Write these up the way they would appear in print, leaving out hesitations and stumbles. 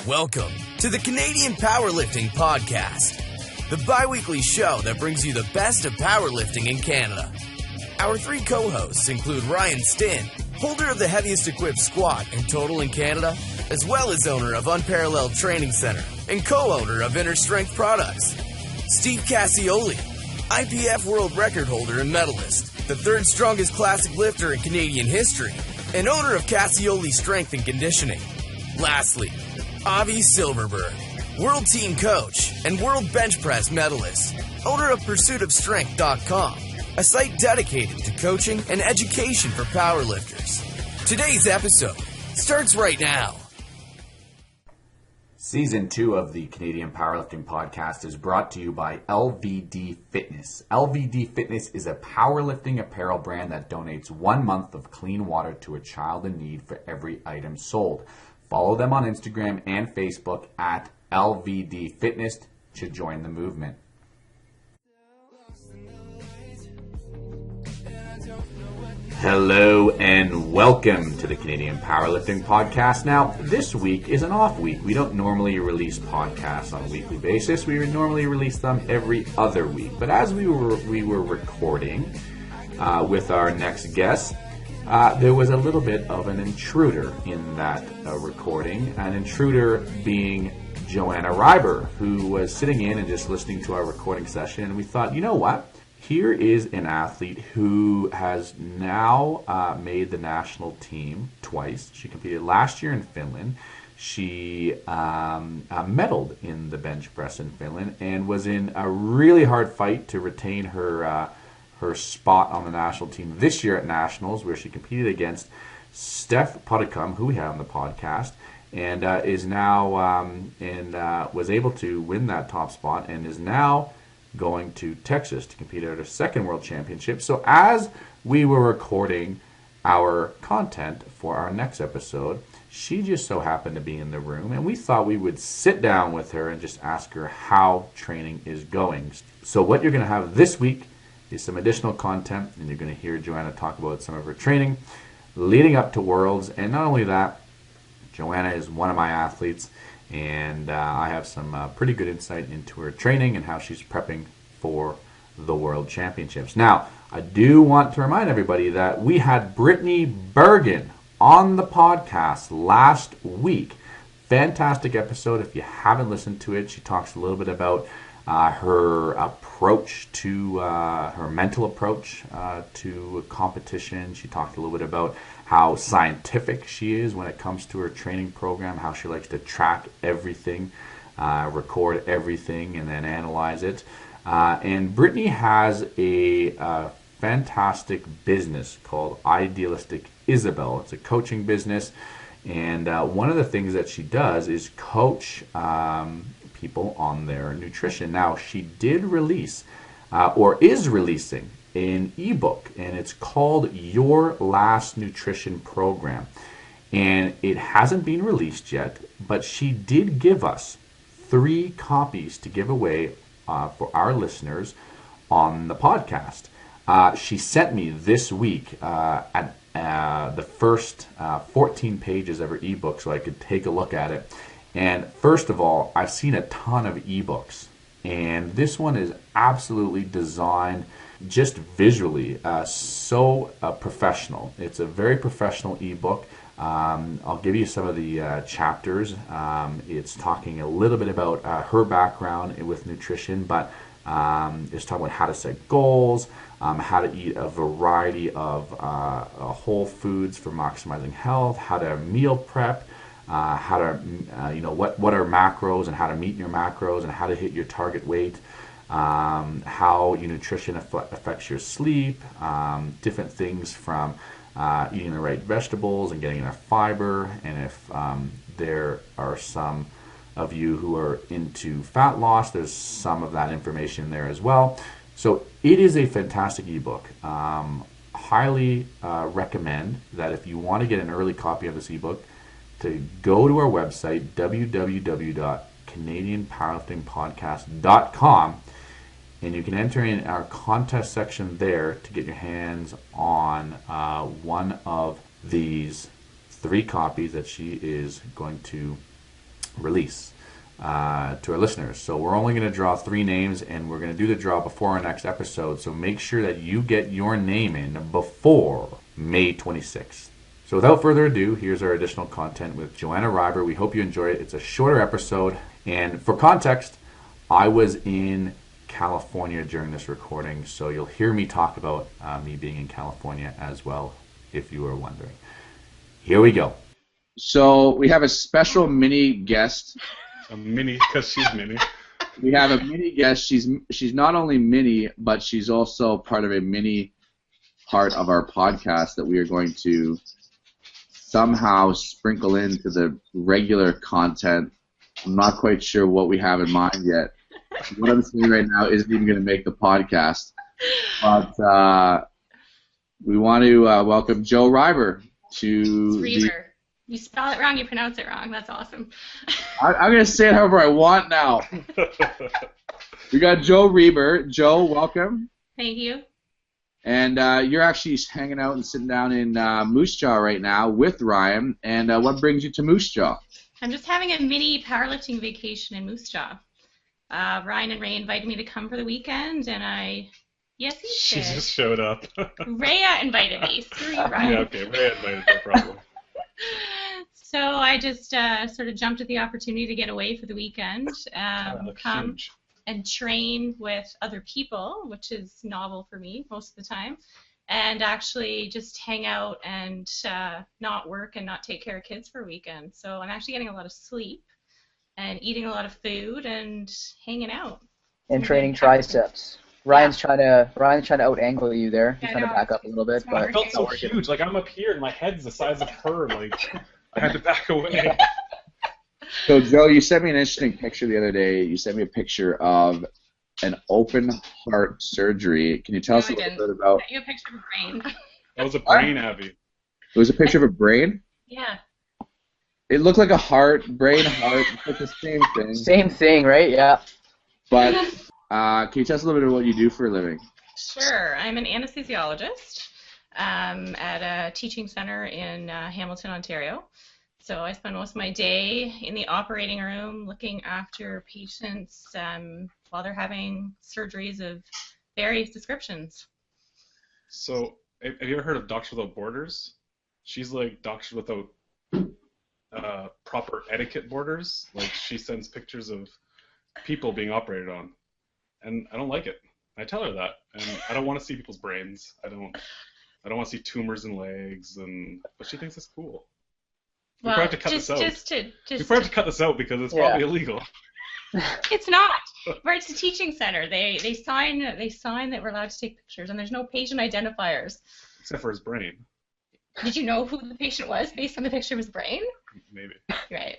Welcome to the Canadian Powerlifting Podcast, the bi-weekly show that brings you the best of powerlifting in Canada. Our three co-hosts include Ryan Stinn, holder of the heaviest equipped squat and total in Canada, as well as owner of Unparalleled Training Center and co-owner of Inner Strength Products. Steve Cassioli, IPF world record holder and medalist, the third strongest classic lifter in Canadian history, and owner of Cassioli Strength and Conditioning. Lastly, Avi Silverberg, world team coach and world bench press medalist, owner of pursuitofstrength.com, a site dedicated to coaching and education for powerlifters. Today's episode starts right now. Season 2 of the Canadian Powerlifting Podcast is brought to you by LVD Fitness. LVD Fitness is a powerlifting apparel brand that donates 1 month of clean water to a child in need for every item sold. Follow them on Instagram and Facebook at LVD Fitness to join the movement. Hello and welcome to the Canadian Powerlifting Podcast. Now, this week is an off week. We don't normally release podcasts on a weekly basis. We would normally release them every other week. But as we were recording with our next guest, there was a little bit of an intruder in that recording. An intruder being Joanna Rieber, who was sitting in and just listening to our recording session. And we thought, you know what? Here is an athlete who has now made the national team twice. She competed last year in Finland. She medaled in the bench press in Finland and was in a really hard fight to retain her spot on the national team this year at Nationals, where she competed against Steph Podicum, who we had on the podcast, and is now was able to win that top spot and is now going to Texas to compete at her second World Championship. So as we were recording our content for our next episode, she just so happened to be in the room, and we thought we would sit down with her and just ask her how training is going. So what you're going to have this week is some additional content, and you're going to hear Joanna talk about some of her training leading up to Worlds. And not only that, Joanna is one of my athletes, and I have some pretty good insight into her training and how she's prepping for the World Championships. Now, I do want to remind everybody that we had Brittany Bergen on the podcast last week. Fantastic episode. If you haven't listened to it, she talks a little bit about her approach to her mental approach to competition. She talked a little bit about how scientific she is when it comes to her training program, how she likes to track everything, record everything, and then analyze it. And Brittany has a fantastic business called Idealistic Isabel. It's a coaching business, and one of the things that she does is coach people on their nutrition. Now, she did release or is releasing an ebook, and it's called Your Last Nutrition Program, and it hasn't been released yet, but she did give us 3 copies to give away for our listeners on the podcast. She sent me this week at the first 14 pages of her ebook so I could take a look at it. And first of all, I've seen a ton of ebooks, and this one is absolutely designed just visually so professional. It's a very professional ebook. I'll give you some of the chapters. It's talking a little bit about her background with nutrition, but it's talking about how to set goals, how to eat a variety of whole foods for maximizing health, how to meal prep, how to, what are macros and how to meet your macros and how to hit your target weight, how your nutrition affects your sleep, different things from eating the right vegetables and getting enough fiber, and if there are some of you who are into fat loss, there's some of that information there as well. So it is a fantastic ebook. Highly recommend that if you want to get an early copy of this ebook, to go to our website, www.canadianpowerliftingpodcast.com, and you can enter in our contest section there to get your hands on one of these 3 copies that she is going to release to our listeners. So we're only going to draw 3 names, and we're going to do the draw before our next episode. So make sure that you get your name in before May 26th. So without further ado, here's our additional content with Joanna Rieber. We hope you enjoy it. It's a shorter episode. And for context, I was in California during this recording, so you'll hear me talk about me being in California as well, if you were wondering. Here we go. So we have a special mini guest. A mini, because she's mini. We have a mini guest. She's not only mini, but she's also part of a mini part of our podcast that we are going to somehow sprinkle into the regular content. I'm not quite sure what we have in mind yet. What I'm saying right now isn't even going to make the podcast. But we want to welcome Jo Rieber to Rieber. You spell it wrong, you pronounce it wrong. That's awesome. I'm going to say it however I want now. We got Jo Rieber. Jo, welcome. Thank you. And you're actually hanging out and sitting down in Moose Jaw right now with Ryan. And what brings you to Moose Jaw? I'm just having a mini powerlifting vacation in Moose Jaw. Ryan and Ray invited me to come for the weekend, and yes, he She did. just showed up. Rhea invited me. Screw you, Ryan. Yeah, okay, Ray invited, no problem. So I just sort of jumped at the opportunity to get away for the weekend, come Huge. and train with other people, which is novel for me most of the time, and actually just hang out and not work and not take care of kids for a weekend. So I'm actually getting a lot of sleep and eating a lot of food and hanging out. And training triceps. Ryan's trying to out-angle you there. He's trying to back up a little bit, but I felt so huge. Like, I'm up here, and my head's the size of her. Like, I had to back away. So, Jo, you sent me an interesting picture the other day. You sent me a picture of an open heart surgery. Can you tell us a little bit about... I sent you a picture of a brain. That was a brain, Abby. It was a picture of a brain? Yeah. It looked like a heart, brain, heart. It's like the same thing. same thing, right? Yeah. But can you tell us a little bit about what you do for a living? Sure. I'm an anesthesiologist at a teaching center in Hamilton, Ontario. So I spend most of my day in the operating room looking after patients while they're having surgeries of various descriptions. So, have you ever heard of Doctors Without Borders? She's like Doctors Without proper etiquette borders. Like, she sends pictures of people being operated on, and I don't like it. I tell her that, and I don't want to see people's brains. I don't want to see tumors in legs, but she thinks it's cool. We probably have to cut this out. We probably have to cut this out because it's probably illegal. It's not. But it's a teaching center. They sign that we're allowed to take pictures, and there's no patient identifiers. Except for his brain. Did you know who the patient was based on the picture of his brain? Maybe. Right.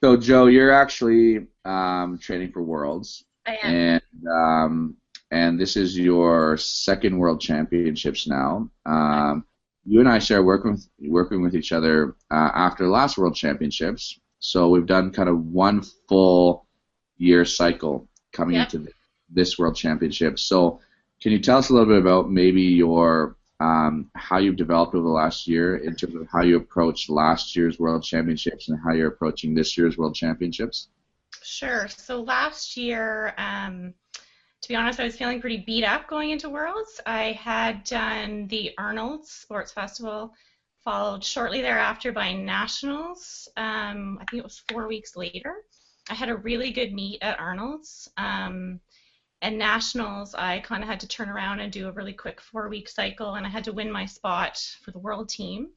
So, Jo, you're actually training for Worlds. I am. And this is your second World Championships now. You and I started working with each other after the last World Championships. So we've done kind of one full year cycle coming into this World Championship. So can you tell us a little bit about maybe your how you've developed over the last year in terms of how you approached last year's World Championships and how you're approaching this year's World Championships? Sure. So last year, to be honest, I was feeling pretty beat up going into Worlds. I had done the Arnold Sports Festival, followed shortly thereafter by Nationals. I think it was 4 weeks later. I had a really good meet at Arnold's. And Nationals, I kind of had to turn around and do a really quick 4-week cycle, and I had to win my spot for the world team.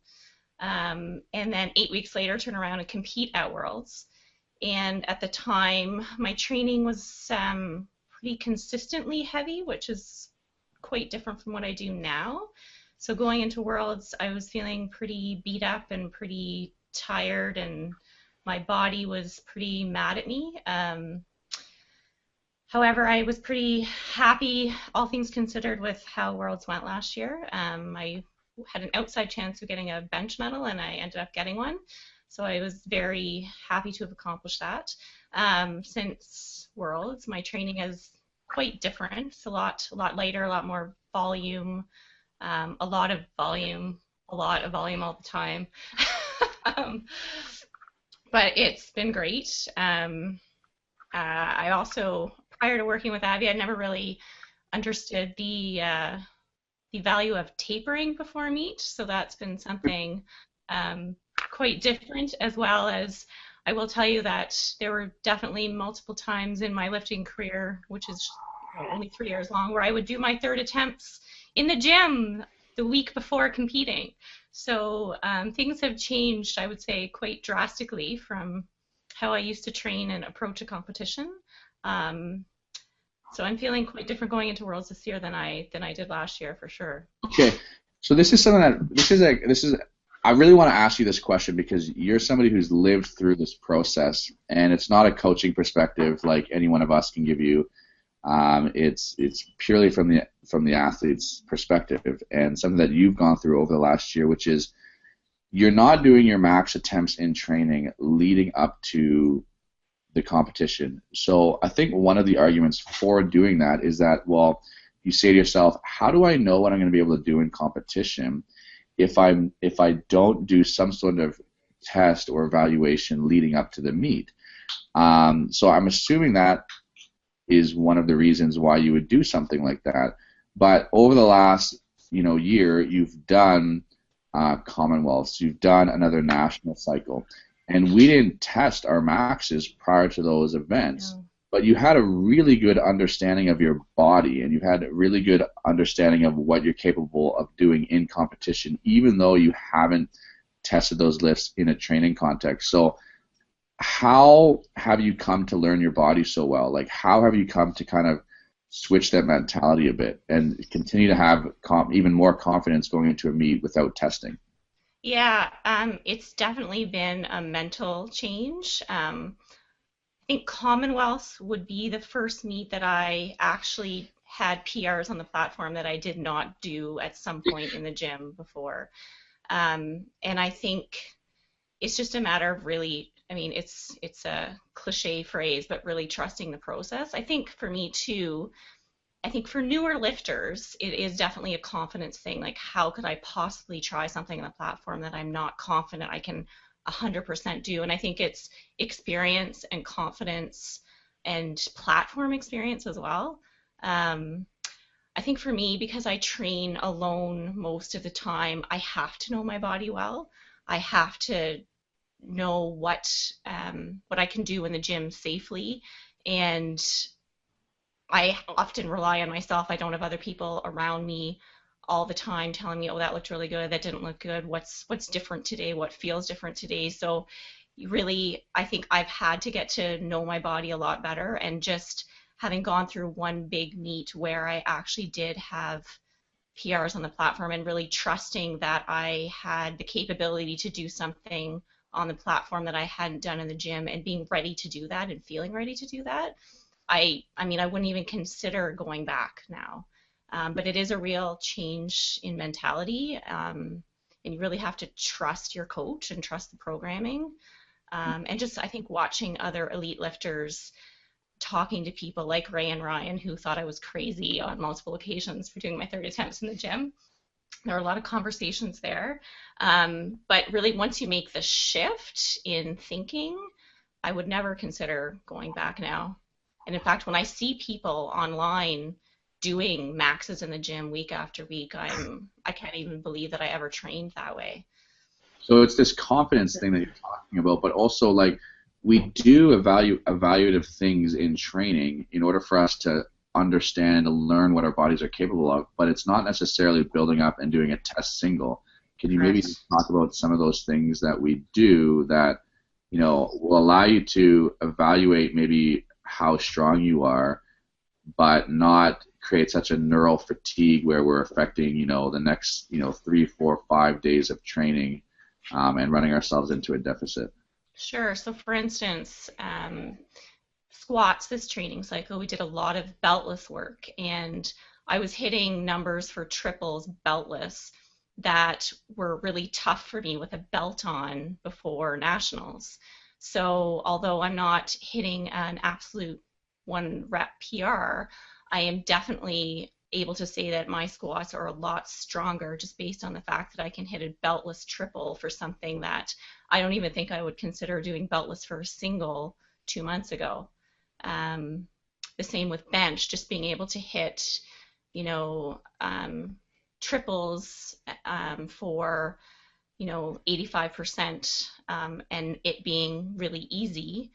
And then 8 weeks later, turn around and compete at Worlds. And at the time, my training was pretty consistently heavy, which is quite different from what I do now. So going into Worlds, I was feeling pretty beat up and pretty tired, and my body was pretty mad at me. However, I was pretty happy, all things considered, with how Worlds went last year. I had an outside chance of getting a bench medal, and I ended up getting one. So I was very happy to have accomplished that. Since Worlds, my training is quite different. It's a lot lighter, a lot more volume, a lot of volume all the time. but it's been great. I also, prior to working with Abby, I never really understood the value of tapering before meet, so that's been something quite different, as well as I will tell you that there were definitely multiple times in my lifting career, which is only 3 years long, where I would do my third attempts in the gym the week before competing. So things have changed, I would say, quite drastically from how I used to train and approach a competition. So I'm feeling quite different going into Worlds this year than I did last year, for sure. Okay, so this is something that I really want to ask you this question because you're somebody who's lived through this process, and it's not a coaching perspective like any one of us can give you. It's purely from the athlete's perspective, and something that you've gone through over the last year, which is you're not doing your max attempts in training leading up to the competition. So I think one of the arguments for doing that is that, well, you say to yourself, how do I know what I'm going to be able to do in competition if I don't do some sort of test or evaluation leading up to the meet? So I'm assuming that is one of the reasons why you would do something like that. But over the last year, you've done Commonwealths, you've done another national cycle, and we didn't test our maxes prior to those events. No. But you had a really good understanding of your body, and you had a really good understanding of what you're capable of doing in competition, even though you haven't tested those lifts in a training context. So how have you come to learn your body so well? Like, how have you come to kind of switch that mentality a bit and continue to have even more confidence going into a meet without testing? Yeah, it's definitely been a mental change. I think Commonwealth would be the first meet that I actually had PRs on the platform that I did not do at some point in the gym before. And I think it's just a matter of really, I mean, it's a cliche phrase, but really trusting the process. I think for me too, I think for newer lifters, it is definitely a confidence thing. Like, how could I possibly try something on the platform that I'm not confident I can 100% do? And I think it's experience and confidence and platform experience as well. I think for me, because I train alone most of the time, I have to know my body well. I have to know what I can do in the gym safely, and I often rely on myself. I don't have other people around me all the time telling me, oh, that looked really good, that didn't look good, what's different today, what feels different today. So really, I think I've had to get to know my body a lot better, and just having gone through one big meet where I actually did have PRs on the platform, and really trusting that I had the capability to do something on the platform that I hadn't done in the gym, and being ready to do that and feeling ready to do that. I mean, I wouldn't even consider going back now. But it is a real change in mentality, and you really have to trust your coach and trust the programming. And just, I think, watching other elite lifters, talking to people like Ray and Ryan, who thought I was crazy on multiple occasions for doing my third attempts in the gym. There are a lot of conversations there. But really, once you make the shift in thinking, I would never consider going back now. And in fact, when I see people online doing maxes in the gym week after week, I can't even believe that I ever trained that way. So it's this confidence thing that you're talking about, but also, like, we do evaluative things in training in order for us to understand and learn what our bodies are capable of, but it's not necessarily building up and doing a test single. Can you maybe talk about some of those things that we do that, will allow you to evaluate maybe how strong you are, but not create such a neural fatigue where we're affecting, the next, 3, 4, 5 days of training and running ourselves into a deficit? Sure. So for instance, squats this training cycle, we did a lot of beltless work, and I was hitting numbers for triples beltless that were really tough for me with a belt on before nationals. So although I'm not hitting an absolute 1 rep PR, I am definitely able to say that my squats are a lot stronger just based on the fact that I can hit a beltless triple for something that I don't even think I would consider doing beltless for a single 2 months ago. The same with bench, just being able to hit, triples for 85%, and it being really easy.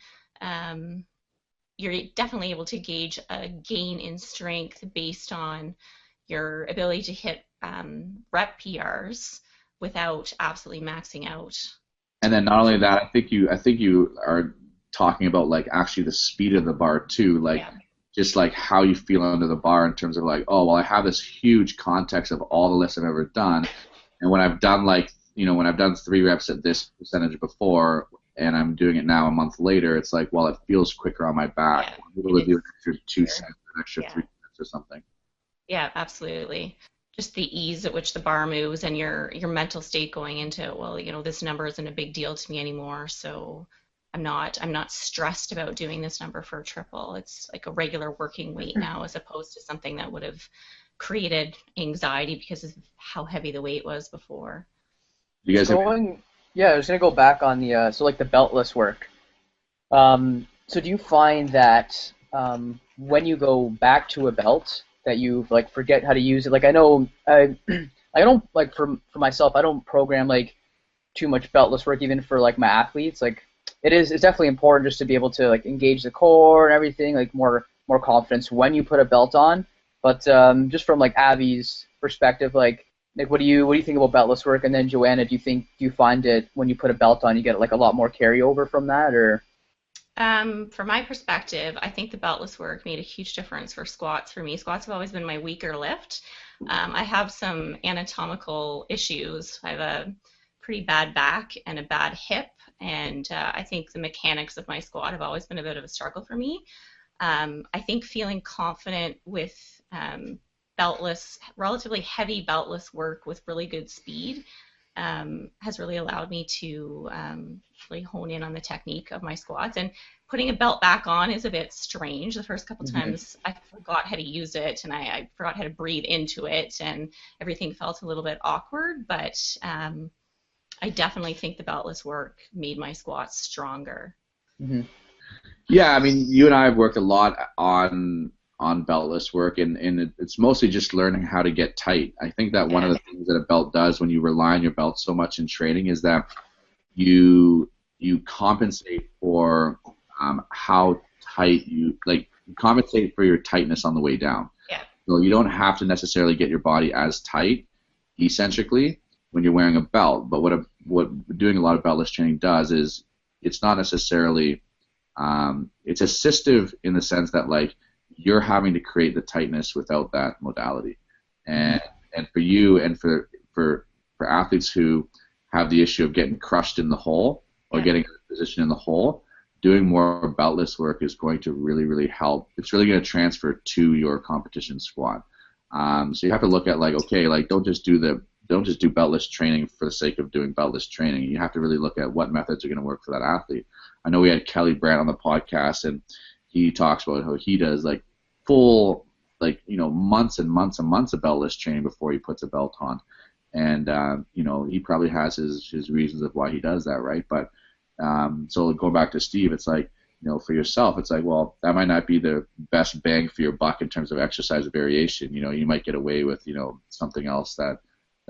You're definitely able to gauge a gain in strength based on your ability to hit rep PRs without absolutely maxing out. And then not only that, I think you are talking about like actually the speed of the bar too, like just like how you feel under the bar in terms of like, oh well, I have this huge context of all the lifts I've ever done, and when I've done when I've done 3 reps at this percentage before, and I'm doing it now a month later, it's like, well, it feels quicker on my back. Yeah, I'm able to do an extra 2 sets, an extra 3 sets or something. Yeah, absolutely. Just the ease at which the bar moves and your mental state going into it. Well, this number isn't a big deal to me anymore, so I'm not stressed about doing this number for a triple. It's like a regular working weight now, as opposed to something that would have created anxiety because of how heavy the weight was before. You guys I was gonna go back on the the beltless work. So do you find that when you go back to a belt that you like forget how to use it? Like I know I don't like for myself, I don't program like too much beltless work even for like my athletes. Like it's definitely important just to be able to like engage the core and everything, like more confidence when you put a belt on. But just from like Abby's perspective, like what do you think about beltless work? And then Joanna, do you find it when you put a belt on, you get like a lot more carryover from that, or? From my perspective, I think the beltless work made a huge difference for squats for me. Squats have always been my weaker lift. I have some anatomical issues. I have a pretty bad back and a bad hip, and I think the mechanics of my squat have always been a bit of a struggle for me. I think feeling confident with beltless, relatively heavy beltless work with really good speed has really allowed me to really hone in on the technique of my squats. And putting a belt back on is a bit strange. The first couple times I forgot how to use it, and I forgot how to breathe into it, and everything felt a little bit awkward, but I definitely think the beltless work made my squats stronger. Mm-hmm. Yeah, I mean, you and I have worked a lot on beltless work, and it's mostly just learning how to get tight. I think that one of the things that a belt does when you rely on your belt so much in training is that you compensate for how tight you compensate for your tightness on the way down. Yeah. So you don't have to necessarily get your body as tight eccentrically when you're wearing a belt. But what doing a lot of beltless training does is it's not necessarily it's assistive in the sense that like you're having to create the tightness without that modality, and for you and for athletes who have the issue of getting crushed in the hole or getting a position in the hole, doing more beltless work is going to really help. It's really going to transfer to your competition squat. So you have to look at like, okay, like don't just do beltless training for the sake of doing beltless training. You have to really look at what methods are going to work for that athlete. I know we had Kelly Brandt on the podcast, and he talks about how he does like full, like, months and months and months of beltless training before he puts a belt on. And, he probably has his reasons of why he does that, right? But so going back to Steve, it's like, for yourself, it's like, well, that might not be the best bang for your buck in terms of exercise variation. You might get away with, something else that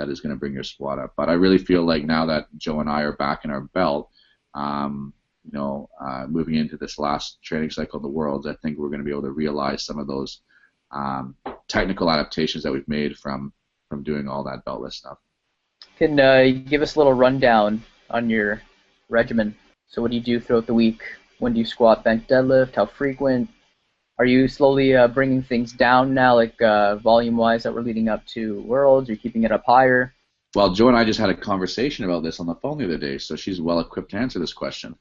is going to bring your squat up. But I really feel like now that Joe and I are back in our belt, moving into this last training cycle of the Worlds, I think we're going to be able to realize some of those technical adaptations that we've made from doing all that beltless stuff. Can you give us a little rundown on your regimen? So what do you do throughout the week? When do you squat, bench, deadlift? How frequent? Are you slowly bringing things down now, like volume-wise, that we're leading up to Worlds? Are you keeping it up higher? Well, Joe and I just had a conversation about this on the phone the other day, so she's well equipped to answer this question.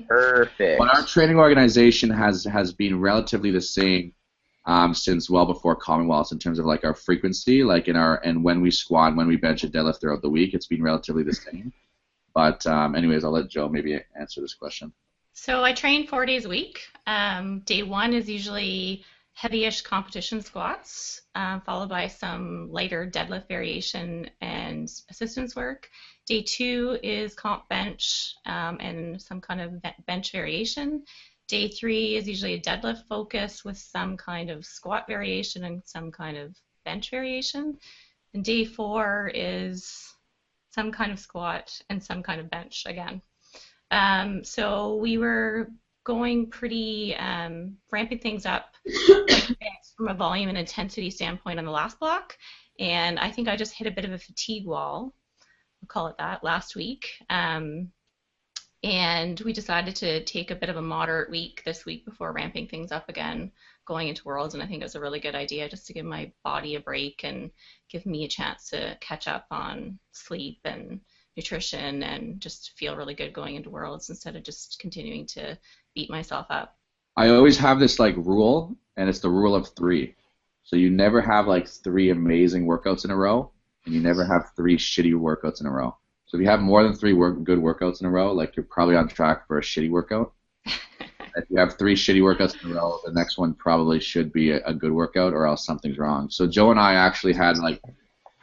Perfect. Well, our training organization has been relatively the same since well before Commonwealths in terms of like our frequency, like and when we squat, when we bench and deadlift throughout the week, it's been relatively the same. But anyways, I'll let Joe maybe answer this question. So I train 4 days a week. Day one is usually heavyish competition squats, followed by some lighter deadlift variation and assistance work. Day 2 is comp bench and some kind of bench variation. Day 3 is usually a deadlift focus with some kind of squat variation and some kind of bench variation. And day 4 is some kind of squat and some kind of bench again. So we were going pretty, ramping things up from a volume and intensity standpoint on the last block. And I think I just hit a bit of a fatigue wall, we'll call it that, last week. And we decided to take a bit of a moderate week this week before ramping things up again going into Worlds, and I think it was a really good idea just to give my body a break and give me a chance to catch up on sleep and nutrition and just feel really good going into Worlds instead of just continuing to beat myself up. I always have this like rule, and it's the rule of 3. So you never have like 3 amazing workouts in a row, and you never have 3 shitty workouts in a row. So if you have more than 3 good workouts in a row, like you're probably on track for a shitty workout. If you have 3 shitty workouts in a row, the next one probably should be a good workout, or else something's wrong. So Joe and I actually had like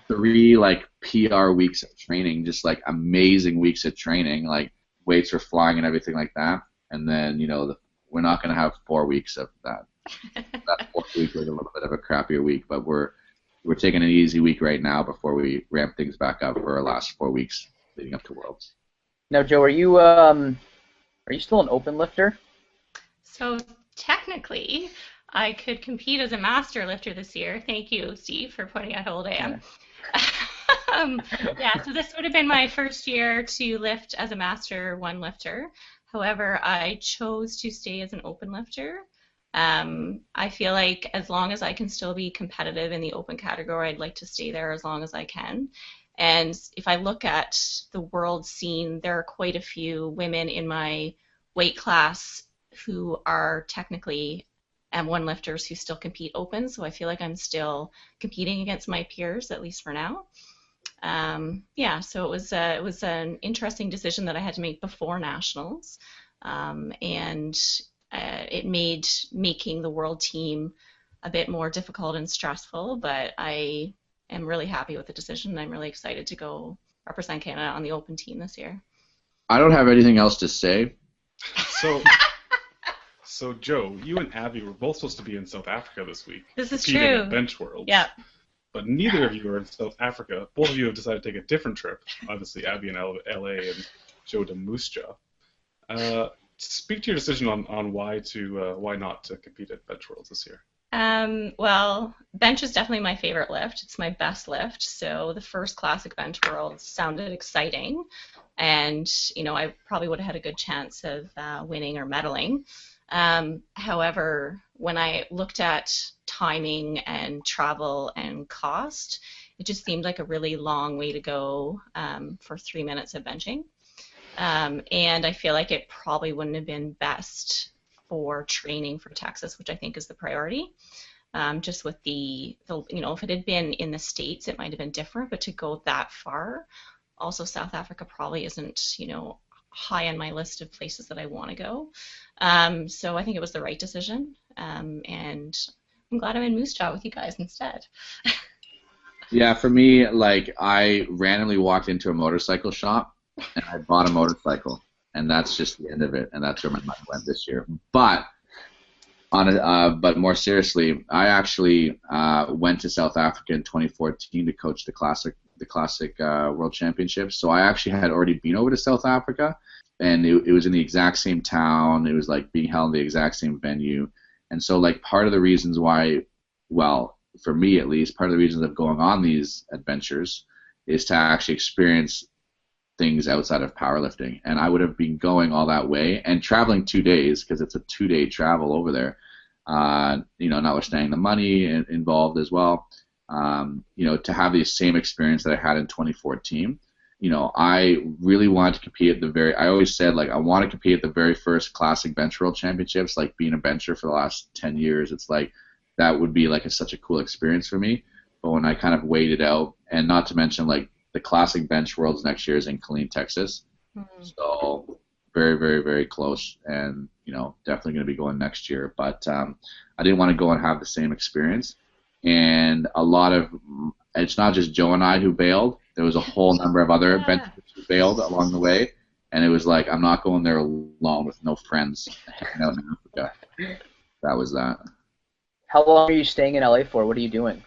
3 like PR weeks of training, just like amazing weeks of training, like weights were flying and everything like that. And then we're not going to have 4 weeks of that. That 4th week was a little bit of a crappier week, but we're taking an easy week right now before we ramp things back up for our last 4 weeks leading up to Worlds. Now, Joe, are you still an open lifter? So technically, I could compete as a master lifter this year. Thank you, Steve, for pointing out how old I am. So this would have been my first year to lift as a master one lifter. However, I chose to stay as an open lifter. I feel like as long as I can still be competitive in the open category, I'd like to stay there as long as I can. And if I look at the world scene, there are quite a few women in my weight class who are technically M1 lifters who still compete open, so I feel like I'm still competing against my peers, at least for now. So it was an interesting decision that I had to make before nationals, and it made making the world team a bit more difficult and stressful, but I am really happy with the decision, and I'm really excited to go represent Canada on the open team this year. I don't have anything else to say. So Joe, you and Abby were both supposed to be in South Africa this week. This is competing true. At Bench Worlds. Yeah. But neither of you are in South Africa. Both of you have decided to take a different trip. Obviously, Abby in LA and Joe to Moose Jaw. Speak to your decision on why not to compete at Bench Worlds this year. Well, bench is definitely my favorite lift. It's my best lift. So the first Classic Bench Worlds sounded exciting, and I probably would have had a good chance of winning or medaling. However, when I looked at timing and travel and cost, it just seemed like a really long way to go for 3 minutes of benching. And I feel like it probably wouldn't have been best for training for Texas, which I think is the priority. Just with the if it had been in the States, it might have been different, but to go that far, also South Africa probably isn't, high on my list of places that I want to go. So I think it was the right decision, and I'm glad I'm in Moose Jaw with you guys instead. Yeah, for me, like I randomly walked into a motorcycle shop and I bought a motorcycle, and that's just the end of it, and that's where my money went this year. But but more seriously, I actually went to South Africa in 2014 to coach the Classic World Championships. So I actually had already been over to South Africa, and it was in the exact same town. It was like being held in the exact same venue. And so like part of the reasons why, well, for me at least, part of the reasons of going on these adventures is to actually experience things outside of powerlifting. And I would have been going all that way and traveling 2 days, because it's a 2-day travel over there, notwithstanding the money involved as well, to have the same experience that I had in 2014. I really wanted to compete at I always said, like, I want to compete at the very first Classic Bench World Championships. Like, being a bencher for the last 10 years, it's like, that would be like such a cool experience for me. But when I kind of weighed it out, and not to mention, like, the Classic Bench Worlds next year is in Killeen, Texas. Mm-hmm. So very, very, very close, and definitely going to be going next year. But I didn't want to go and have the same experience. And it's not just Joe and I who bailed. There was a whole number of other adventurers who bailed along the way, and it was like, I'm not going there alone with no friends hanging out in Africa. That was that. How long are you staying in LA for? What are you doing?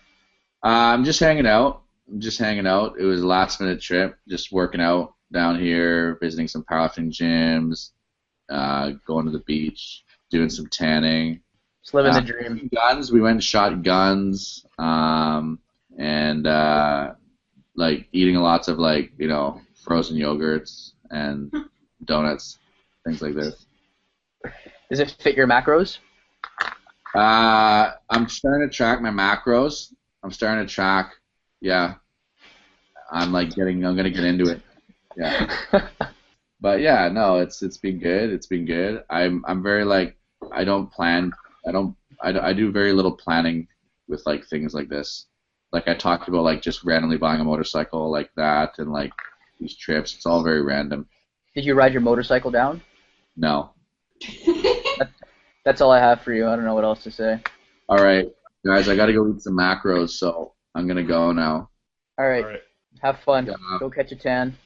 I'm just hanging out. It was a last-minute trip, just working out down here, visiting some powerlifting gyms, going to the beach, doing some tanning. Just living the dream. Guns. We went and shot guns, and like eating lots of frozen yogurts and donuts, things like this. Does it fit your macros? I'm starting to track my macros. Yeah. I'm gonna get into it. Yeah. But yeah, no, it's been good. It's been good. I'm very I don't plan. I do very little planning with things like this. Like I talked about just randomly buying a motorcycle like that and these trips. It's all very random. Did you ride your motorcycle down? No. That's all I have for you. I don't know what else to say. All right, guys, I got to go eat some macros, so I'm going to go now. All right. Have fun. Go catch a tan.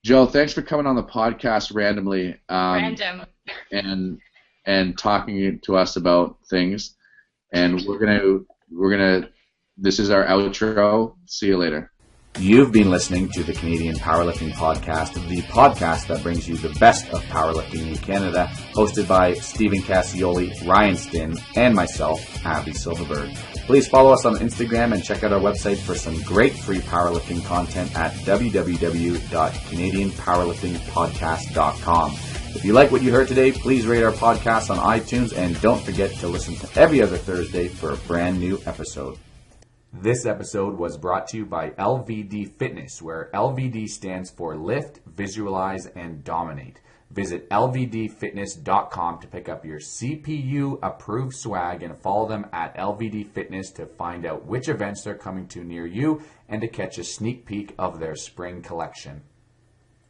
Joe, thanks for coming on the podcast randomly. Random. And talking to us about things. And we're gonna this is our outro. See you later. You've been listening to the Canadian Powerlifting Podcast, the podcast that brings you the best of powerlifting in Canada, hosted by Stephen Cassioli, Ryan Stinn, and myself, Abby Silverberg. Please follow us on Instagram and check out our website for some great free powerlifting content at www.canadianpowerliftingpodcast.com. If you like what you heard today, please rate our podcast on iTunes and don't forget to listen to every other Thursday for a brand new episode. This episode was brought to you by LVD Fitness, where LVD stands for Lift, Visualize, and Dominate. Visit lvdfitness.com to pick up your CPU-approved swag and follow them at LVD Fitness to find out which events they're coming to near you and to catch a sneak peek of their spring collection.